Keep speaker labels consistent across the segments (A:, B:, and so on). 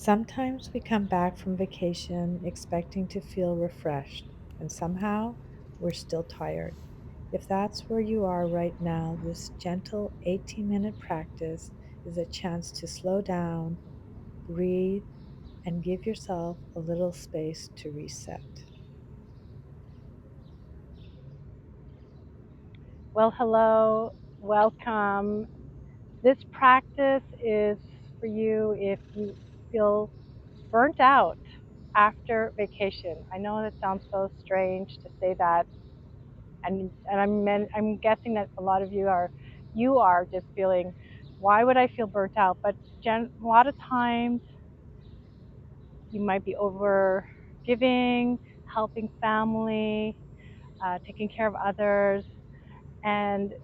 A: Sometimes we come back from vacation expecting to feel refreshed, and somehow we're still tired. If that's where you are right now, this gentle 18-minute practice is a chance to slow down, breathe, and give yourself a little space to reset.
B: Well, hello, welcome. This practice is for you if you feel burnt out after vacation. I know that sounds so strange to say that, and I'm guessing that a lot of you are just feeling, why would I feel burnt out? But a lot of times you might be over giving, helping family, taking care of others, and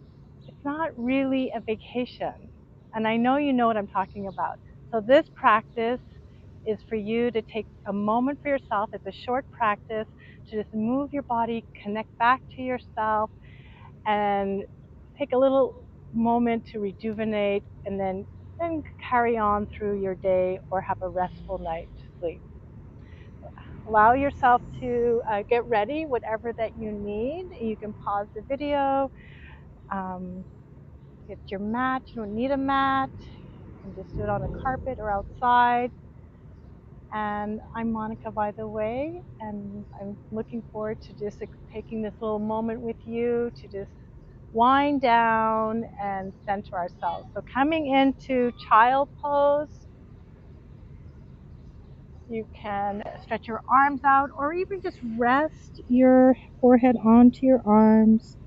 B: it's not really a vacation. And I know you know what I'm talking about. So this practice is for you to take a moment for yourself. It's a short practice to just move your body, connect back to yourself, and take a little moment to rejuvenate, and then carry on through your day or have a restful night's sleep. Allow yourself to get ready, whatever that you need. You can pause the video. Um, Get your mat. You don't need a mat. You can just do it on a carpet or outside. And I'm Monica, by the way, and I'm looking forward to just taking this little moment with you to just wind down and center ourselves. So coming into child pose, you can stretch your arms out or even just rest your forehead onto your arms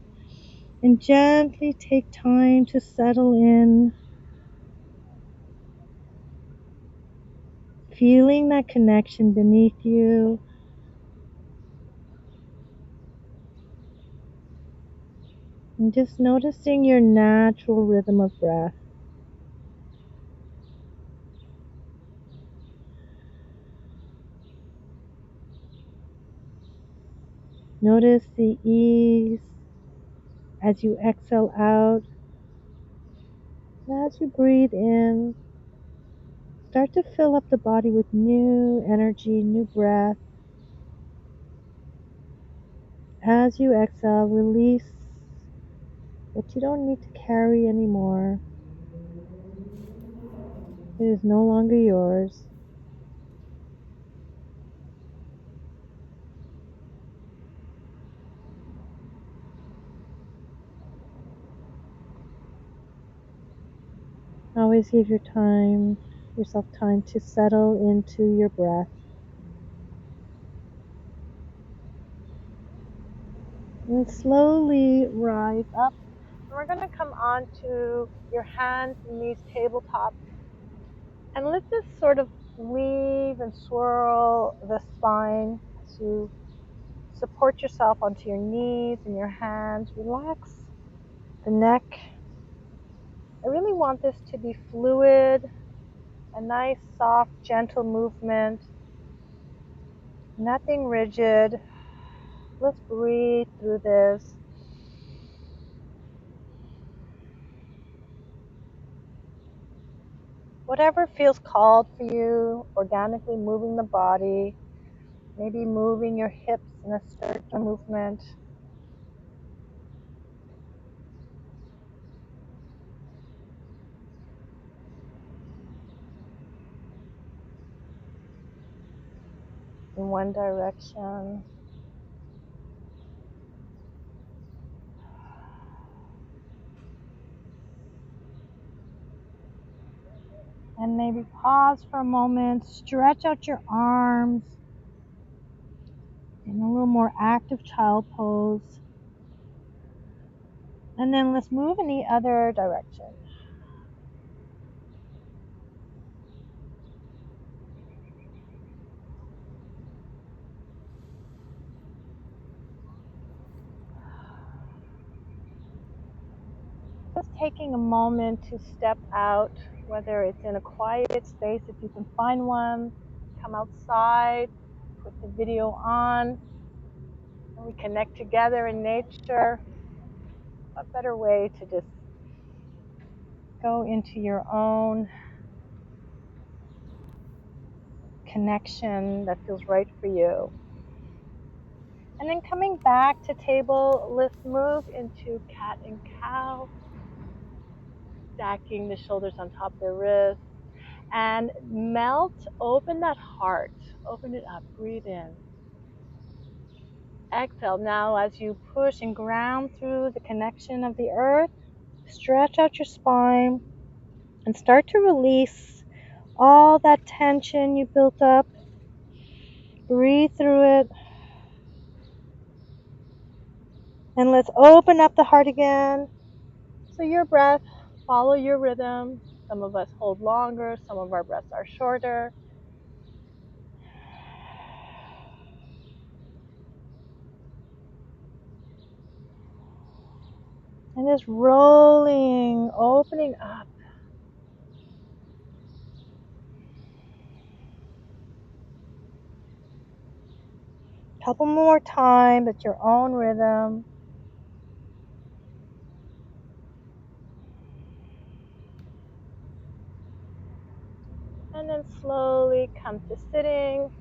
B: and gently take time to settle in, feeling that connection beneath you, and just noticing your natural rhythm of breath. Notice the ease as you exhale out. As you breathe in, start to fill up the body with new energy, new breath. As you exhale, release what you don't need to carry anymore. It is no longer yours. Always give yourself time to settle into your breath. And slowly rise up. And we're going to come onto your hands and knees tabletop. And let's just sort of weave and swirl the spine to support yourself onto your knees and your hands. Relax the neck. I really want this to be fluid, a nice, soft, gentle movement. Nothing rigid. Let's breathe through this. Whatever feels called for you, organically moving the body, maybe moving your hips in a circular movement. In one direction. And maybe pause for a moment, stretch out your arms in a little more active child pose. And then let's move in the other direction. Just taking a moment to step out, whether it's in a quiet space, if you can find one, come outside, put the video on, and we connect together in nature. What better way to just go into your own connection that feels right for you. And then coming back to table, let's move into cat and cow, stacking the shoulders on top of the wrists, and open that heart, open it up, breathe in. Exhale. Now, as you push and ground through the connection of the earth, stretch out your spine and start to release all that tension you built up. Breathe through it. And let's open up the heart again. So your breath, follow your rhythm. Some of us hold longer, some of our breaths are shorter. And just rolling, opening up. Couple more times at your own rhythm. And then slowly come to sitting.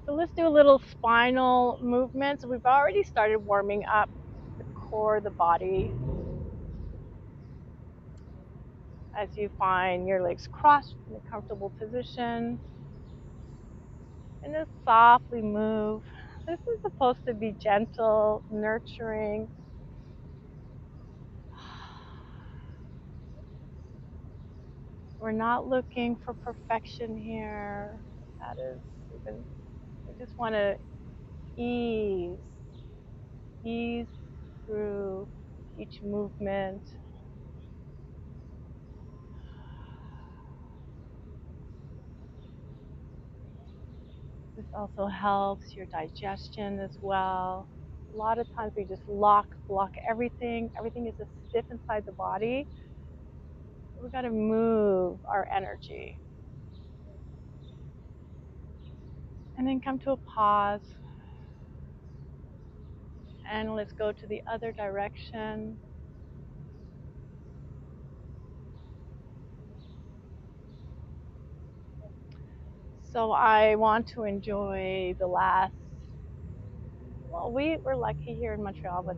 B: So let's do a little spinal movement. So we've already started warming up the core of the body. As you find your legs crossed in a comfortable position. And just softly move. This is supposed to be gentle, nurturing. We're not looking for perfection here. That is even, we just want to ease, ease through each movement. This also helps your digestion as well. A lot of times we just block everything. Everything is just stiff inside the body. We've got to move our energy. And then come to a pause. And let's go to the other direction. So I want to enjoy the last, well, we're lucky here in Montreal, but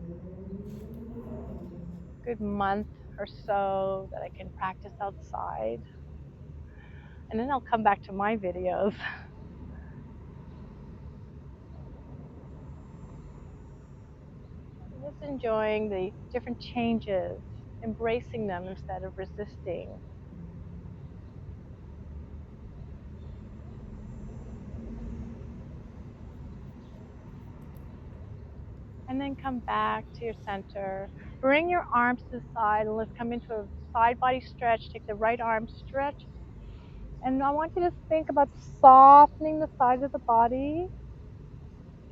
B: good month or so that I can practice outside. And then I'll come back to my videos. Just enjoying the different changes, embracing them instead of resisting. And then come back to your center. Bring your arms to the side and let's come into a side body stretch. Take the right arm, stretch. And I want you to think about softening the side of the body,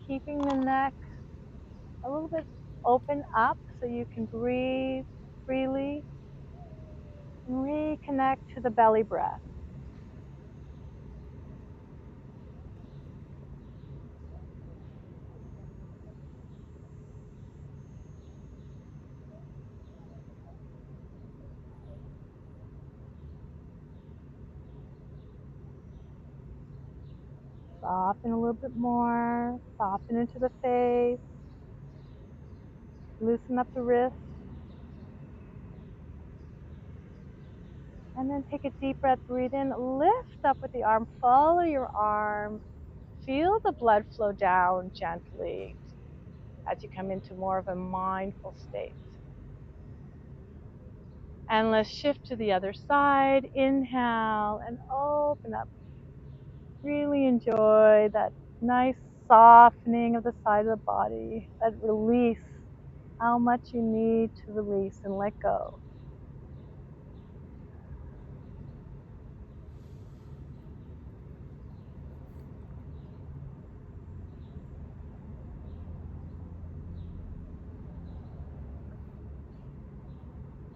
B: keeping the neck a little bit open up so you can breathe freely. And reconnect to the belly breath. Soften a little bit more. Soften into the face. Loosen up the wrists. And then take a deep breath, breathe in, lift up with the arm, follow your arm, feel the blood flow down gently as you come into more of a mindful state. And let's shift to the other side. Inhale and open up. Really enjoy that nice softening of the side of the body, that release, how much you need to release and let go.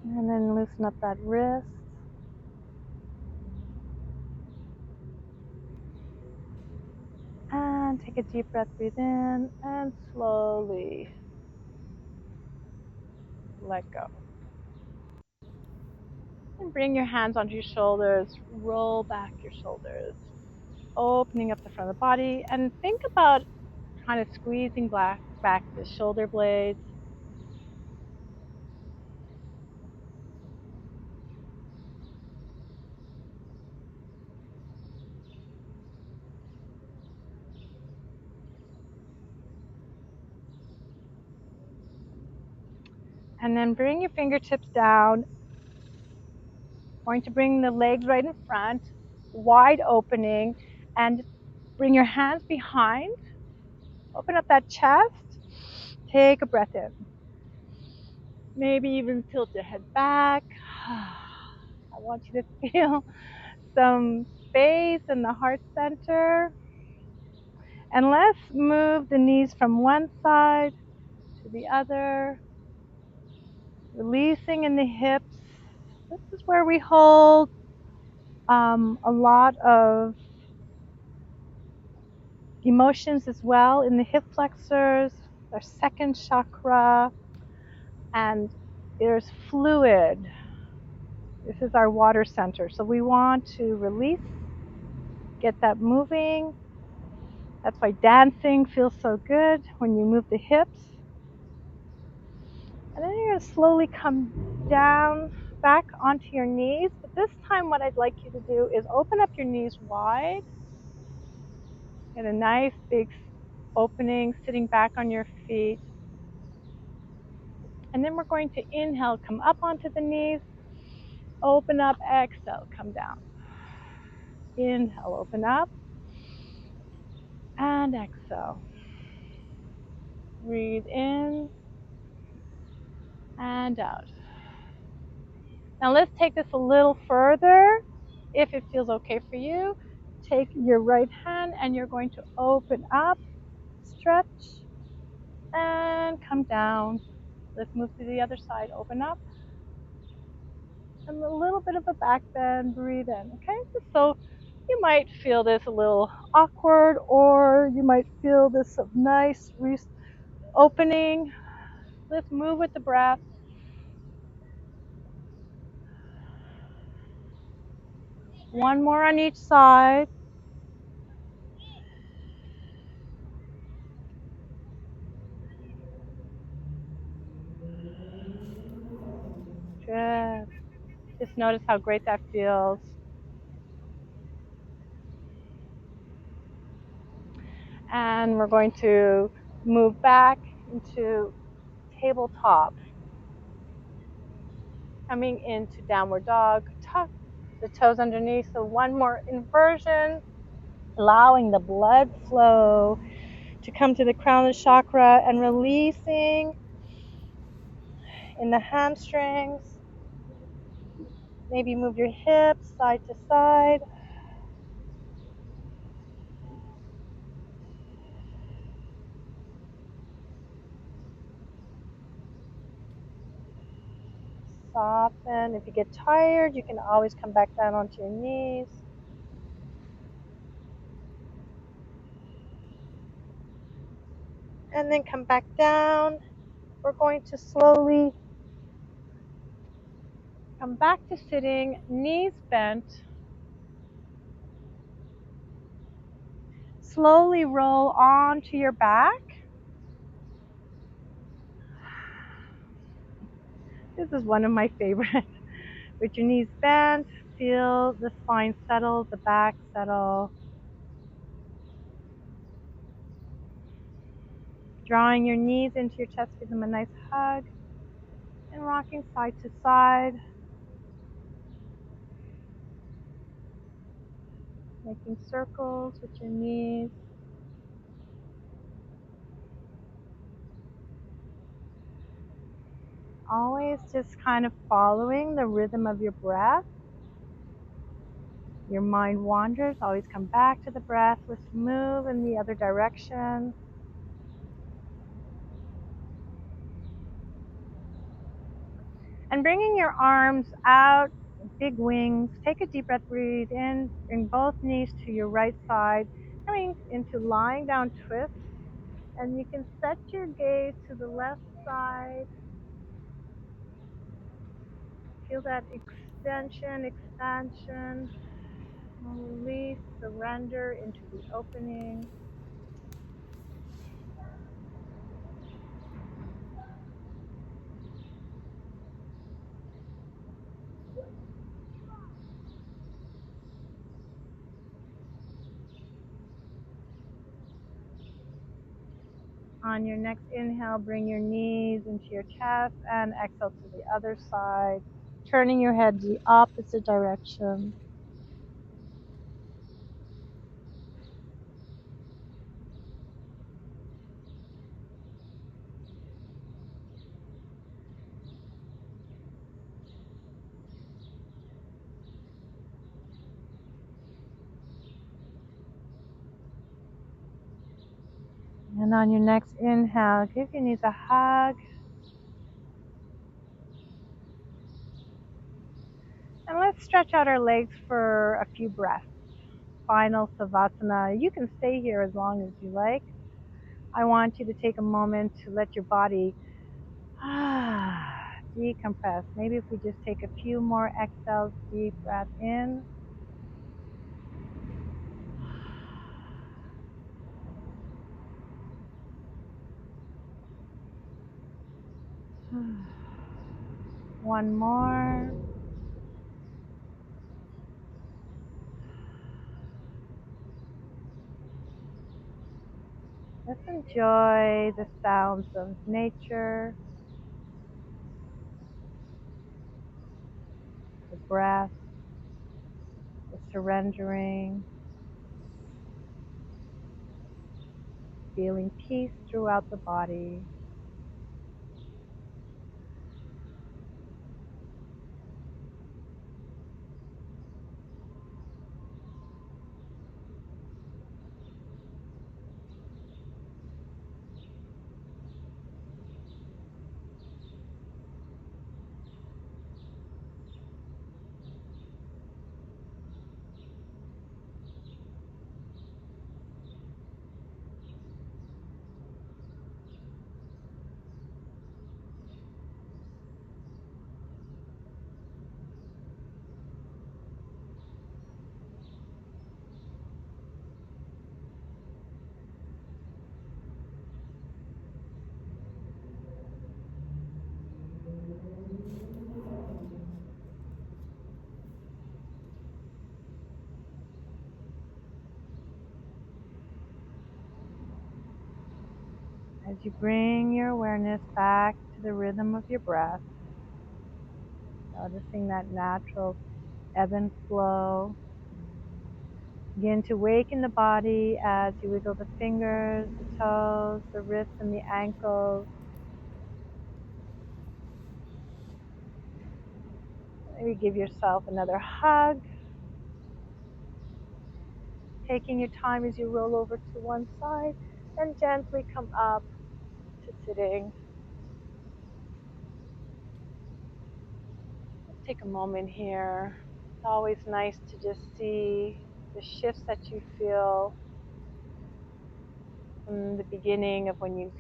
B: And then loosen up that wrist. And take a deep breath, breathe in, and slowly let go. And bring your hands onto your shoulders, roll back your shoulders, opening up the front of the body, and think about kind of squeezing back the shoulder blades. And then bring your fingertips down. Going to bring the legs right in front, wide opening, and bring your hands behind. Open up that chest. Take a breath in. Maybe even tilt your head back. I want you to feel some space in the heart center. And let's move the knees from one side to the other, releasing in the hips. This is where we hold a lot of emotions as well in the hip flexors, our second chakra, and there's fluid. This is our water center. So we want to release, get that moving. That's why dancing feels so good when you move the hips. And then you're going to slowly come down back onto your knees. But this time what I'd like you to do is open up your knees wide. Get a nice big opening, sitting back on your feet. And then we're going to inhale, come up onto the knees. Open up, exhale, come down. Inhale, open up. And exhale. Breathe in and out. Now let's take this a little further. If it feels okay for you, take your right hand and you're going to open up, stretch, and come down. Let's move to the other side. Open up. And a little bit of a back bend. Breathe in. Okay? So you might feel this a little awkward, or you might feel this nice opening. Let's move with the breath. One more on each side. Good. Just notice how great that feels. And we're going to move back into tabletop. Coming into downward dog. Tuck the toes underneath. So one more inversion. Allowing the blood flow to come to the crown of the chakra and releasing in the hamstrings. Maybe move your hips side to side. Soften. If you get tired, you can always come back down onto your knees. And then come back down. We're going to slowly come back to sitting, knees bent. Slowly roll onto your back. This is one of my favorites. With your knees bent, feel the spine settle, the back settle. Drawing your knees into your chest, give them a nice hug. And rocking side to side. Making circles with your knees. Always just kind of following the rhythm of your breath. Your mind wanders, always come back to the breath. Let's move in the other direction. And bringing your arms out, big wings. Take a deep breath, breathe in. Bring both knees to your right side. Coming into lying down twist. And you can set your gaze to the left side. Feel that extension, expansion, release, surrender into the opening. On your next inhale, bring your knees into your chest and exhale to the other side, turning your head the opposite direction. And on your next inhale, give your knees a hug. And let's stretch out our legs for a few breaths. Final Savasana. You can stay here as long as you like. I want you to take a moment to let your body decompress. Maybe if we just take a few more exhales, deep breath in. One more. Let's enjoy the sounds of nature, the breath, the surrendering, feeling peace throughout the body. As you bring your awareness back to the rhythm of your breath, noticing that natural ebb and flow. Begin to waken the body as you wiggle the fingers, the toes, the wrists, and the ankles. Maybe give yourself another hug, taking your time as you roll over to one side and gently come up to sitting. Let's take a moment here. It's always nice to just see the shifts that you feel from the beginning of when you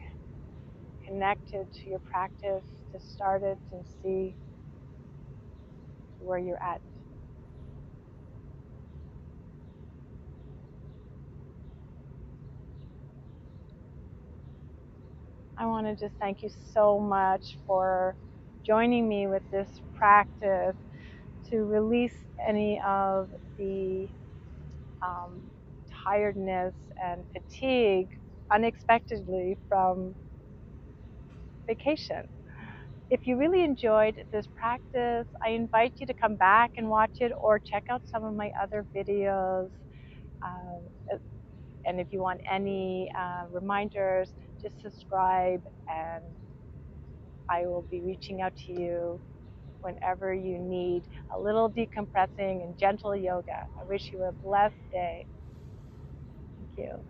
B: connected to your practice to start it and see where you're at. I want to just thank you so much for joining me with this practice to release any of the um, tiredness and fatigue unexpectedly from vacation. If you really enjoyed this practice, I invite you to come back and watch it or check out some of my other videos. Uh, and if you want any reminders, just subscribe and I will be reaching out to you whenever you need a little decompressing and gentle yoga. I wish you a blessed day. Thank you.